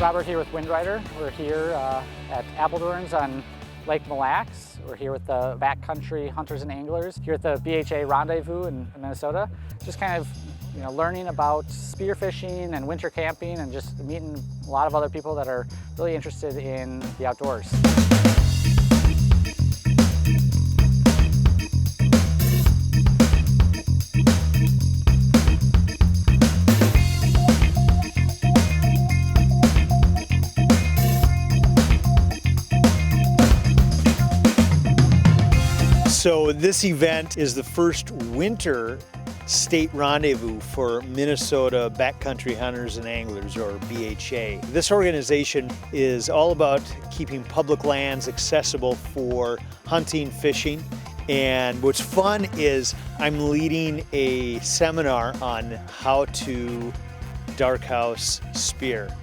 Robert here with Windrider. We're here at Appledorns on Lake Mille Lacs. We're here with the Backcountry Hunters and Anglers here at the BHA Rendezvous in Minnesota. Just kind of learning about spearfishing and winter camping and just meeting a lot of other people that are really interested in the outdoors. So this event is the first winter state rendezvous for Minnesota Backcountry Hunters and Anglers, or BHA. This organization is all about keeping public lands accessible for hunting, fishing, and what's fun is I'm leading a seminar on how to dark house spear,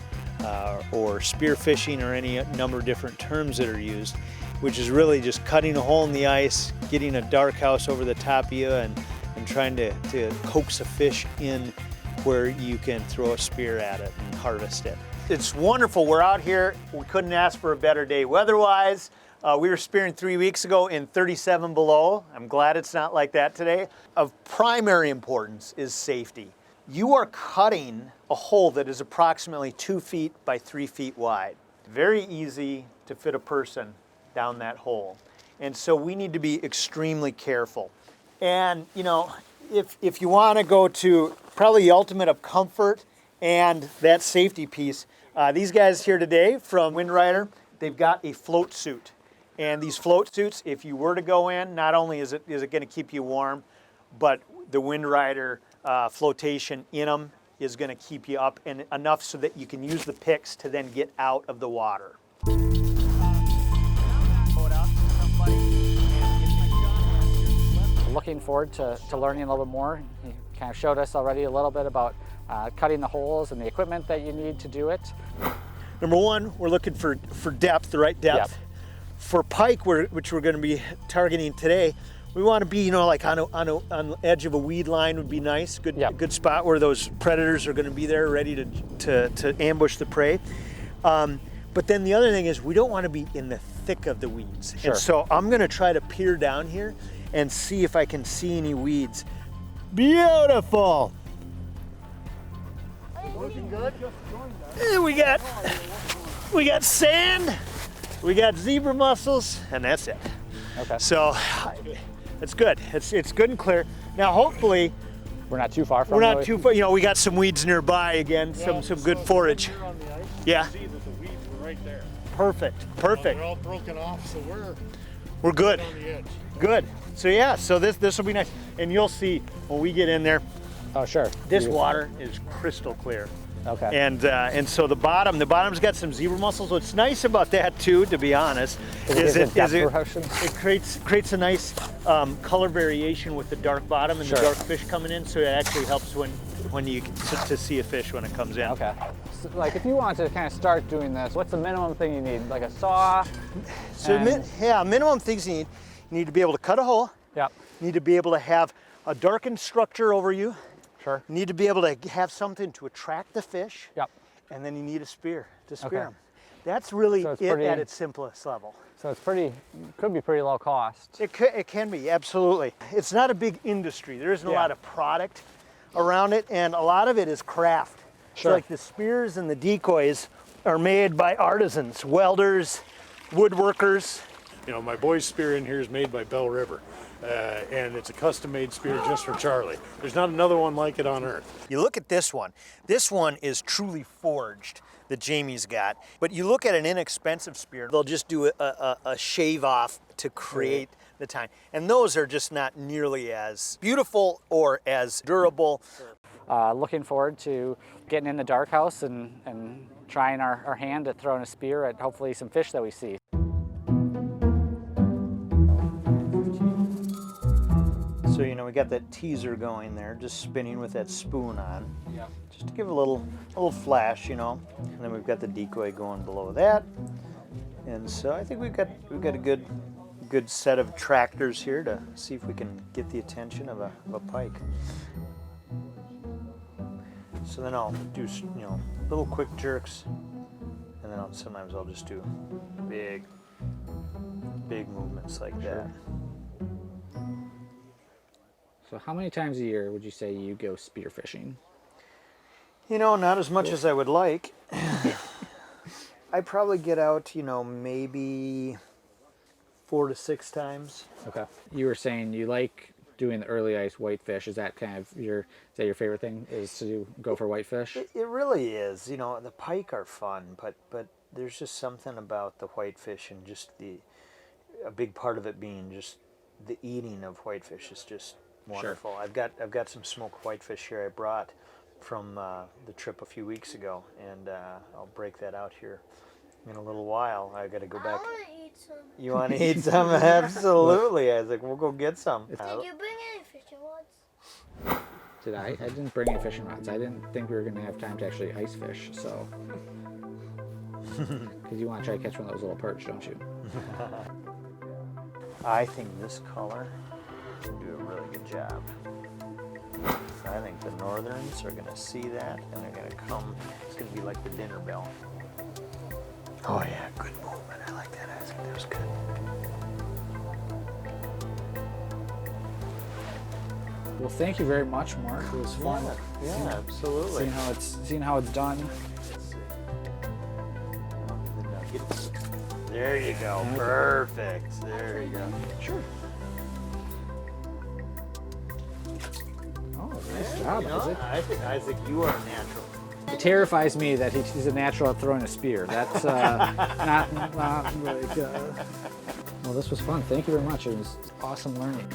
or spear fishing, or any number of different terms that are used, which is really just cutting a hole in the ice, getting a dark house over the top of you, and trying to coax a fish in where you can throw a spear at it and harvest it. It's wonderful. We're out here. We couldn't ask for a better day weather-wise. We were spearing 3 weeks ago in 37 below. I'm glad it's not like that today. Of primary importance is safety. You are cutting a hole that is approximately 2 feet by 3 feet wide. Very easy to fit a person down that hole. And so we need to be extremely careful. And if you want to go to probably the ultimate of comfort and that safety piece, these guys here today from Windrider, they've got a float suit. And these float suits, if you were to go in, not only is it going to keep you warm, but the Windrider flotation in them is going to keep you up and enough so that you can use the picks to then get out of the water. Looking forward to learning a little bit more. You kind of showed us already a little bit about cutting the holes and the equipment that you need to do it. Number one, we're looking for depth, the right depth. Yep. For pike, which we're going to be targeting today, we want to be, like on the edge of a weed line would be nice. Good, yep. Good spot where those predators are going to be there, ready to ambush the prey. But then the other thing is we don't want to be in the thick of the weeds. Sure. And so I'm going to try to peer down here and see if I can see any weeds. Beautiful. Looking good. We got sand, we got zebra mussels, and that's it. Okay. So it's good. It's good and clear. Now hopefully we're not too far from. We're not too far. We got some weeds nearby again. Some good forage. Yeah. See that the weeds were right there. Perfect. They're all broken off, so we're good. Right on the edge. Good. So yeah, so this will be nice. And you'll see when we get in there. Oh sure. This water is crystal clear. Okay. And so the bottom's got some zebra mussels. What's nice about that too, to be honest, it creates a nice color variation with the dark bottom and the dark fish coming in. So it actually helps when you to see a fish when it comes in. Okay. So, like if you want to kind of start doing this, what's the minimum thing you need? Like a saw? So minimum things you need. You need to be able to cut a hole. Yep. You need to be able to have a darkened structure over you. Sure. You need to be able to have something to attract the fish. Yep. And then you need a spear to spear them. That's really it at its simplest level. So could be pretty low cost. It can be, absolutely. It's not a big industry. There isn't a lot of product around it, and a lot of it is craft. Sure. So like the spears and the decoys are made by artisans, welders, woodworkers. My boy's spear in here is made by Bell River, and it's a custom-made spear just for Charlie. There's not another one like it on earth. You look at this one. This one is truly forged that Jamie's got. But you look at an inexpensive spear, they'll just do a shave off to create the tine. And those are just not nearly as beautiful or as durable. Looking forward to getting in the dark house and trying our hand at throwing a spear at hopefully some fish that we see. So, we got that teaser going there, just spinning with that spoon on. Yeah. Just to give a little flash, And then we've got the decoy going below that. And so I think we've got a good set of tractors here to see if we can get the attention of a pike. So then I'll do, little quick jerks sometimes I'll just do big movements like that. So how many times a year would you say you go spearfishing? You know, not as much as I would like. I probably get out, you know, maybe 4 to 6 times. Okay. You were saying you like doing the early ice whitefish. Is that kind of your favorite thing, is to go for whitefish? It really is. You know, the pike are fun, but there's just something about the whitefish, and just a big part of it being just the eating of whitefish is just wonderful. Sure. I've got some smoked whitefish here I brought from the trip a few weeks ago, and I'll break that out here in a little while. I got to go back. I want to eat some. You want to eat some? Absolutely, Isaac. We'll go get some. Did you bring any fishing rods? Did I? I didn't bring any fishing rods. I didn't think we were going to have time to actually ice fish, so. Because you want to try to catch one of those little perch, don't you? I think this color will do a really good job. I think the northerns are going to see that, and they're going to come. It's going to be like the dinner bell. Oh yeah, good movement. I like that, Isaac. That was good. Well, thank you very much, Mark. It was fun. Yeah, absolutely. Seeing how it's done. Let's see. The nuggets. There you go. Perfect. There you go. Sure. Oh, nice job, Isaac. I think, Isaac, you are a natural. It terrifies me that he's a natural at throwing a spear. That's not really good. Well, this was fun. Thank you very much. It was awesome learning.